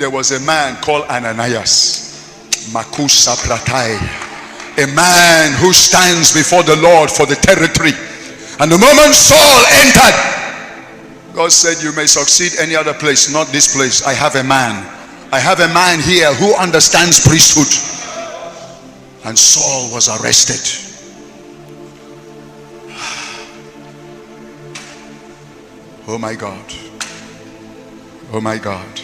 there was a man called Ananias, Makusa Pratai, a man who stands before the Lord for the territory. And the moment Saul entered, God said, you may succeed any other place, not this place. I have a man. I have a man here who understands priesthood. And Saul was arrested. Oh my God. Oh my God.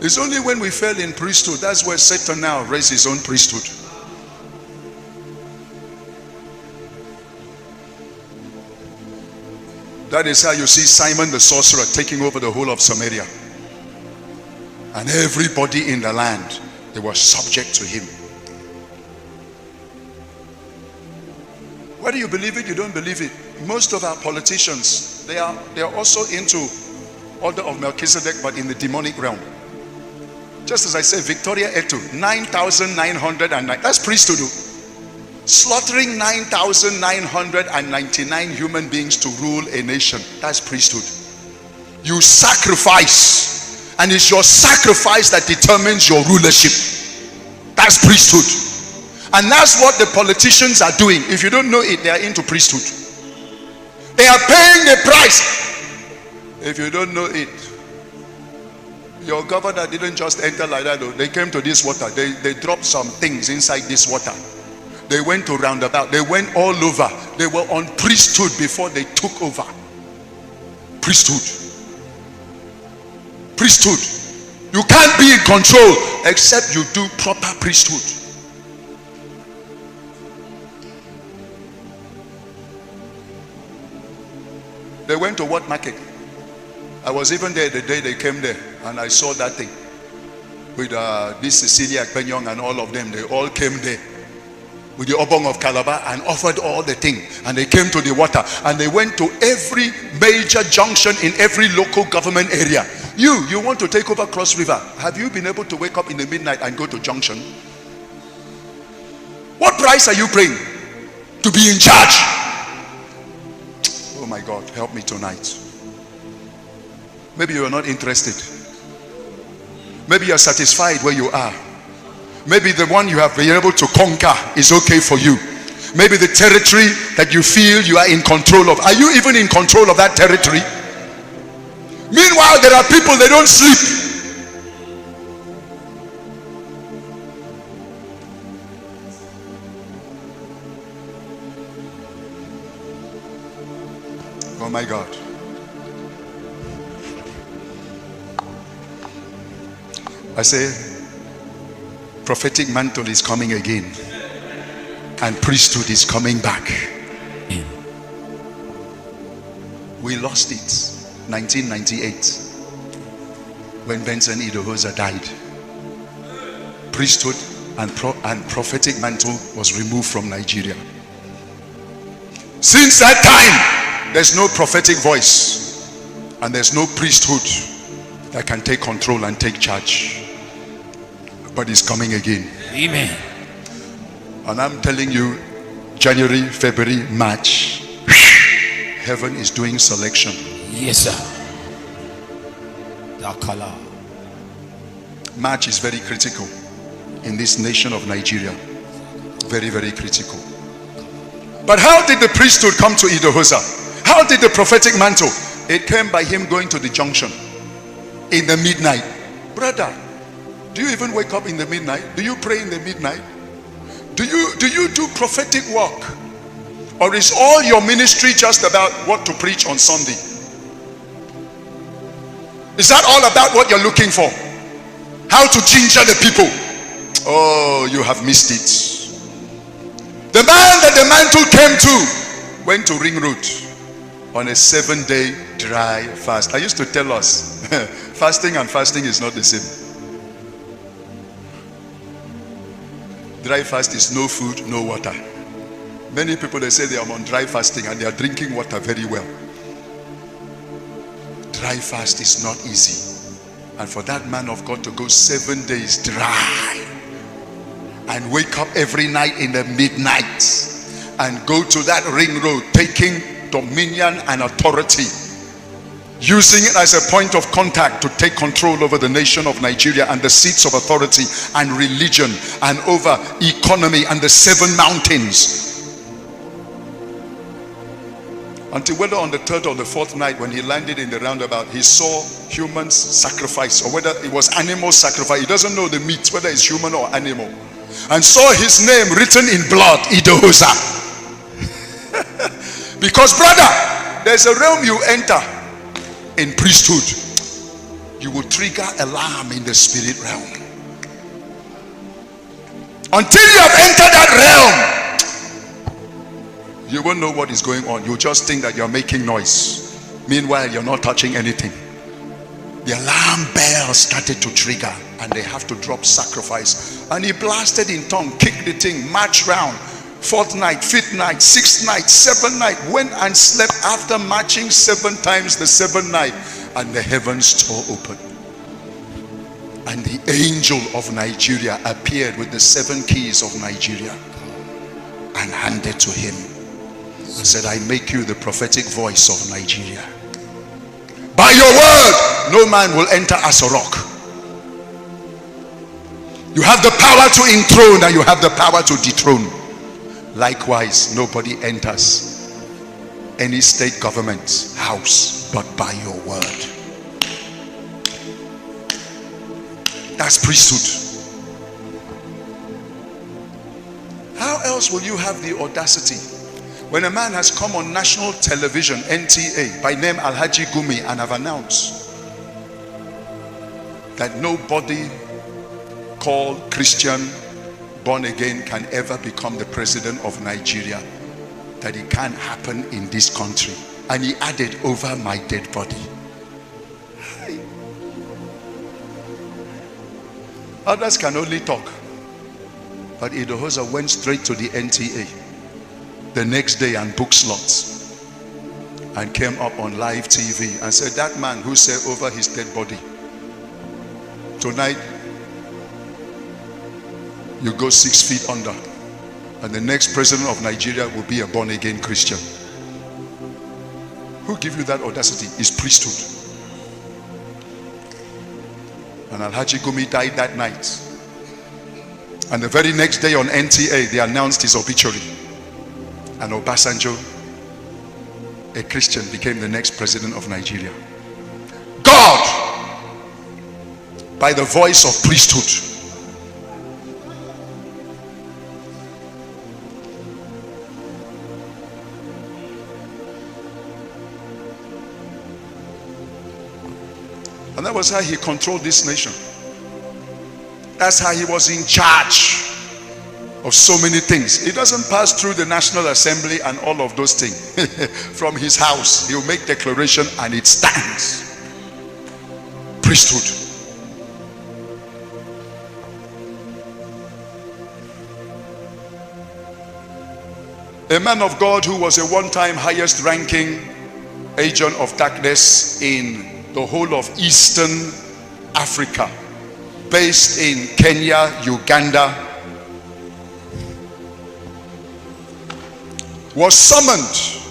It's only when we fell in priesthood, that's where Satan now raised his own priesthood. That is how you see Simon the sorcerer taking over the whole of Samaria. And everybody in the land, they were subject to him. Whether you believe it, you don't believe it. Most of our politicians, they are also into order of Melchizedek, but in the demonic realm. Just as I said, Victoria Etu, 9,909. That's priesthood. Slaughtering 9,999 human beings to rule a nation. That's priesthood. You sacrifice, and it's your sacrifice that determines your rulership. That's priesthood. And that's what the politicians are doing. If you don't know it, they are into priesthood. They are paying the price. If you don't know it, your governor didn't just enter like that. They came to this water. They dropped some things inside this water. They went to roundabout. They went all over. They were on priesthood before they took over. Priesthood. Priesthood. You can't be in control except you do proper priesthood. They went to what market? I was even there the day they came there, and I saw that thing with this Cecilia Penyong and all of them. They all came there with the Obong of Calabar and offered all the thing, and they came to the water, and they went to every major junction in every local government area. You want to take over Cross River. Have you been able to wake up in the midnight and go to junction? What price are you paying to be in charge? Oh my God, help me tonight. Maybe you are not interested. Maybe you are satisfied where you are. Maybe the one you have been able to conquer is okay for you. Maybe the territory that you feel you are in control of. Are you even in control of that territory? Meanwhile, there are people, they don't sleep. Oh my God. I say, prophetic mantle is coming again, and priesthood is coming back. We lost it 1998 when Benson Idahosa died. Priesthood and prophetic mantle was removed from Nigeria. Since that time, there's no prophetic voice, and there's no priesthood that can take control and take charge. But it's coming again. Amen. And I'm telling you, January, February, March, heaven is doing selection. Yes, sir. Dakala. March is very critical in this nation of Nigeria. Very, very critical. But how did the priesthood come to Idahosa? How did the prophetic mantle? It came by him going to the junction in the midnight. Brother, do you even wake up in the midnight? Do you pray in the midnight? Do you do prophetic work? Or is all your ministry just about what to preach on Sunday? Is that all about what you're looking for? How to ginger the people? Oh, you have missed it. The man that the mantle came to went to Ring Road on a 7-day dry fast. I used to tell us, fasting and fasting is not the same. Dry fast is no food, no water. Many people, they say they are on dry fasting and they are drinking water very well. Dry fast is not easy. And for that man of God to go 7 days dry and wake up every night in the midnight and go to that Ring Road taking dominion and authority, using it as a point of contact to take control over the nation of Nigeria and the seats of authority and religion and over economy and the 7 mountains. Until whether on the 3rd or the 4th night when he landed in the roundabout, he saw humans sacrifice, or whether it was animal sacrifice. He doesn't know the meat, whether it's human or animal. And saw his name written in blood, Idahosa. Because brother, there's a realm you enter in priesthood. You will trigger alarm in the spirit realm. Until you have entered that realm, you won't know what is going on. You just think that you're making noise. Meanwhile, you're not touching anything. The alarm bell started to trigger, and they have to drop sacrifice. And he blasted in tongue, kicked the thing, marched round. 4th night, 5th night, 6th night, 7th night, went and slept after marching 7 times the 7th night, and the heavens tore open. And the angel of Nigeria appeared with the 7 keys of Nigeria and handed to him and said, I make you the prophetic voice of Nigeria. By your word, no man will enter Aso-Rock. You have the power to enthrone and you have the power to dethrone. Likewise, nobody enters any state government house but by your word. That's priesthood. How else will you have the audacity when a man has come on national television, NTA, by name Alhaji Gumi, and have announced that nobody called Christian born again can ever become the president of Nigeria, that it can't happen in this country, and he added, over my dead body. Others can only talk, but Idahosa went straight to the NTA the next day and booked slots and came up on live TV and said, that man who said over his dead body, tonight you go 6 feet under, and the next president of Nigeria will be a born-again Christian. Who gave you that audacity? It's priesthood. And Alhaji Gumi died that night, and the very next day on NTA they announced his obituary, and Obasanjo, a Christian, became the next president of Nigeria. God, by the voice of priesthood, and that was how he controlled this nation. That's how he was in charge of so many things. He doesn't pass through the National Assembly and all of those things. From his house, he'll make declaration and it stands. Priesthood. A man of God who was a one-time highest ranking agent of darkness in the whole of Eastern Africa, based in Kenya, Uganda, was summoned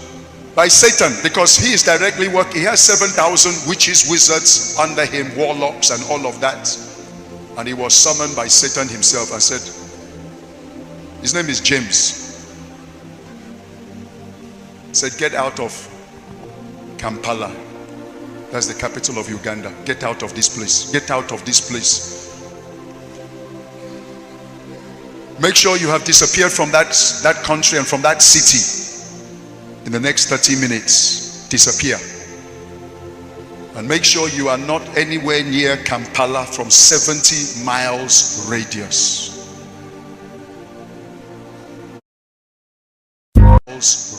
by Satan because he is directly working. He has 7,000 witches, wizards under him, warlocks and all of that. And he was summoned by Satan himself and said, his name is James. He said, get out of Kampala. That's the capital of Uganda. Get out of this place. Get out of this place. Make sure you have disappeared from that country and from that city in the next 30 minutes. Disappear. And make sure you are not anywhere near Kampala from 70 miles radius.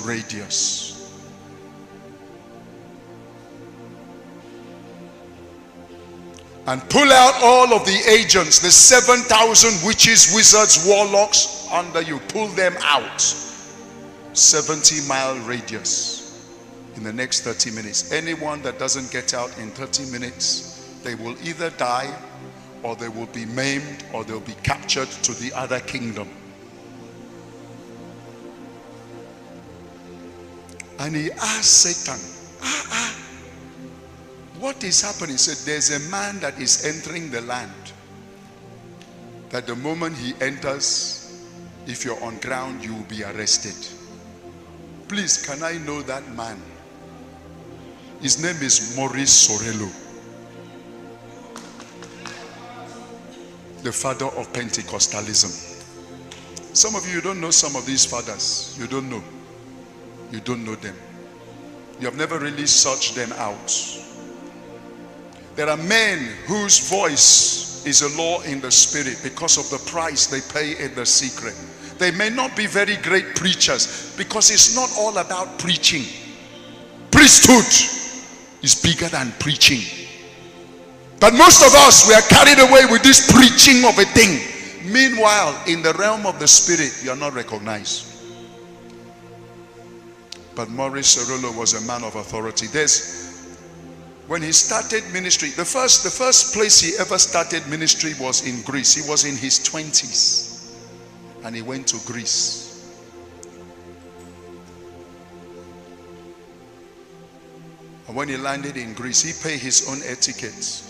Radius. And pull out all of the agents, the 7,000 witches, wizards, warlocks under you. Pull them out. 70-mile radius in the next 30 minutes. Anyone that doesn't get out in 30 minutes, they will either die or they will be maimed or they'll be captured to the other kingdom. And he asked Satan, what is happening? He said, there's a man that is entering the land, that the moment he enters, if you're on ground, you will be arrested. Please, can I know that man? His name is Maurice Sorello, the father of Pentecostalism. Some of you don't know some of these fathers. You don't know. You don't know them. You have never really searched them out. There are men whose voice is a law in the spirit because of the price they pay in the secret. They may not be very great preachers because it's not all about preaching. Priesthood is bigger than preaching. But most of us, we are carried away with this preaching of a thing. Meanwhile, in the realm of the spirit, you are not recognized. But Maurice Sorello was a man of authority. When he started ministry, the first place he ever started ministry was in Greece. He was in his 20s and he went to Greece. And when he landed in Greece, he paid his own air ticket.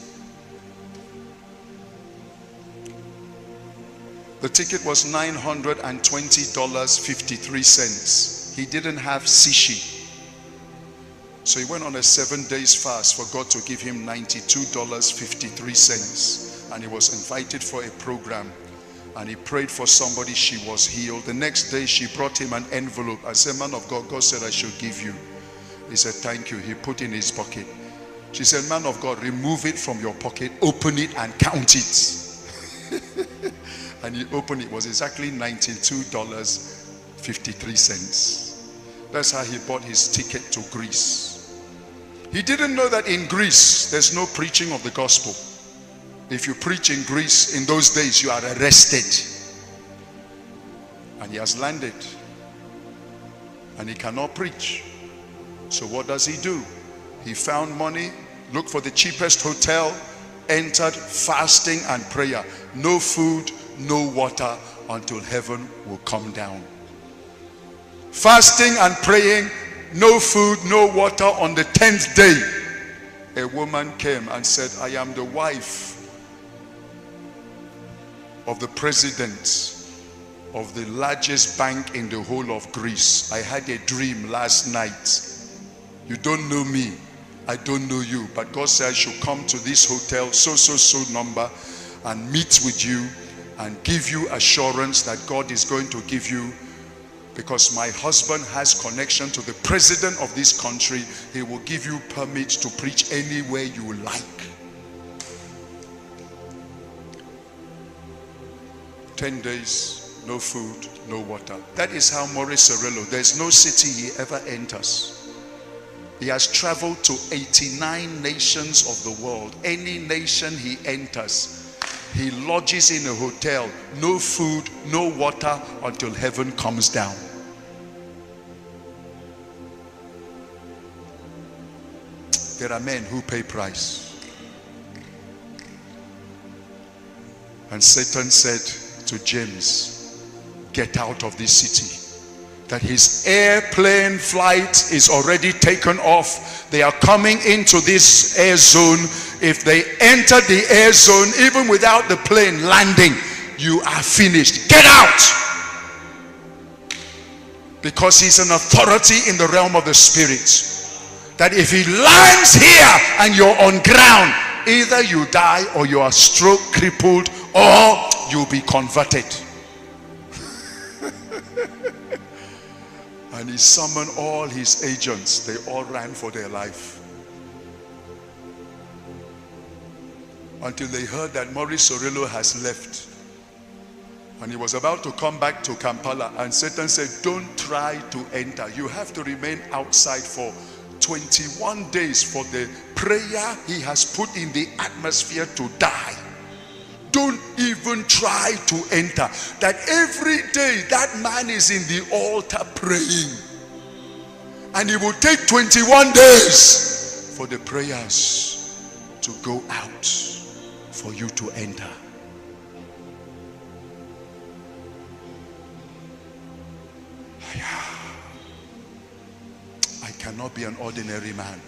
The ticket was $920.53. He didn't have sushi. So he went on a 7 days fast for God to give him $92.53. And he was invited for a program. And he prayed for somebody, she was healed. The next day she brought him an envelope. I said, man of God, God said I should give you. He said, thank you. He put it in his pocket. She said, man of God, remove it from your pocket, open it and count it. And he opened it. It was exactly $92.53. That's how he bought his ticket to Greece. He didn't know that in Greece, there's no preaching of the gospel. If you preach in Greece, in those days, you are arrested. And he has landed. And he cannot preach. So what does he do? He found money, looked for the cheapest hotel, entered fasting and prayer. No food, no water until heaven will come down. Fasting and praying, no food, no water. On the 10th day, a woman came and said, I am the wife of the president of the largest bank in the whole of Greece. I had a dream last night. You don't know me, I don't know you, but God said I should come to this hotel, so number, and meet with you and give you assurance that God is going to give you, because my husband has connection to the president of this country. He will give you permit to preach anywhere you like. 10 days, no food, no water. That is how Maurice Sorello, there's no city he ever enters. He has traveled to 89 nations of the world. Any nation he enters, he lodges in a hotel, no food, no water until heaven comes down. There are men who pay price. And Satan said to James, get out of this city. That his airplane flight is already taken off. They are coming into this air zone. If they enter the air zone, even without the plane landing, you are finished. Get out! Because he's an authority in the realm of the spirit. That if he lands here and you're on ground, either you die or you are stroke crippled or you'll be converted. And he summoned all his agents. They all ran for their life. Until they heard that Maurice Sorello has left. And he was about to come back to Kampala. And Satan said, don't try to enter. You have to remain outside for 21 days for the prayer he has put in the atmosphere to die. Don't even try to enter. That every day that man is in the altar praying. And it will take 21 days for the prayers to go out for you to enter. cannot be an ordinary man.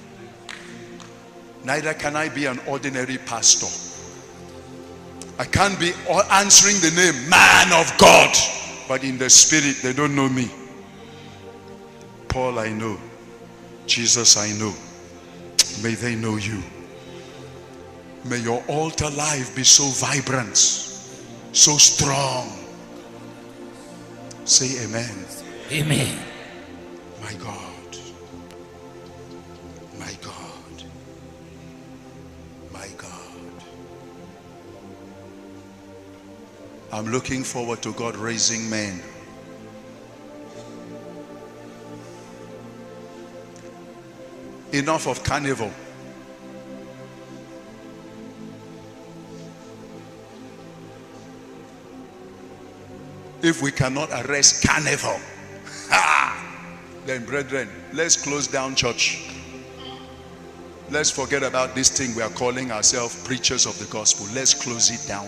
Neither can I be an ordinary pastor. I can't be answering the name man of God, but in the spirit they don't know me. Paul I know, Jesus I know. May they know you. May your altar life be so vibrant, so strong. Say amen. Amen. My God, my God, my God. I'm looking forward to God raising men. Enough of carnival. If we cannot arrest carnival, then brethren, let's close down church. Let's forget about this thing we are calling ourselves preachers of the gospel. Let's close it down.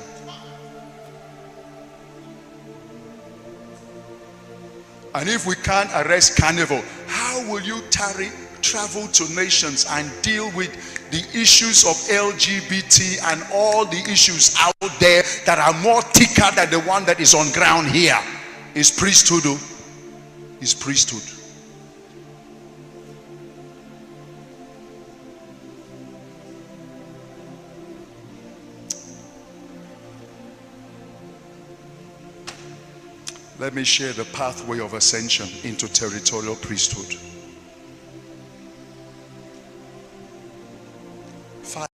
And if we can't arrest carnival, how will you travel to nations and deal with the issues of LGBT and all the issues out there that are more thicker than the one that is on ground here? Is priesthood. Is priesthood. Let me share the pathway of ascension into territorial priesthood.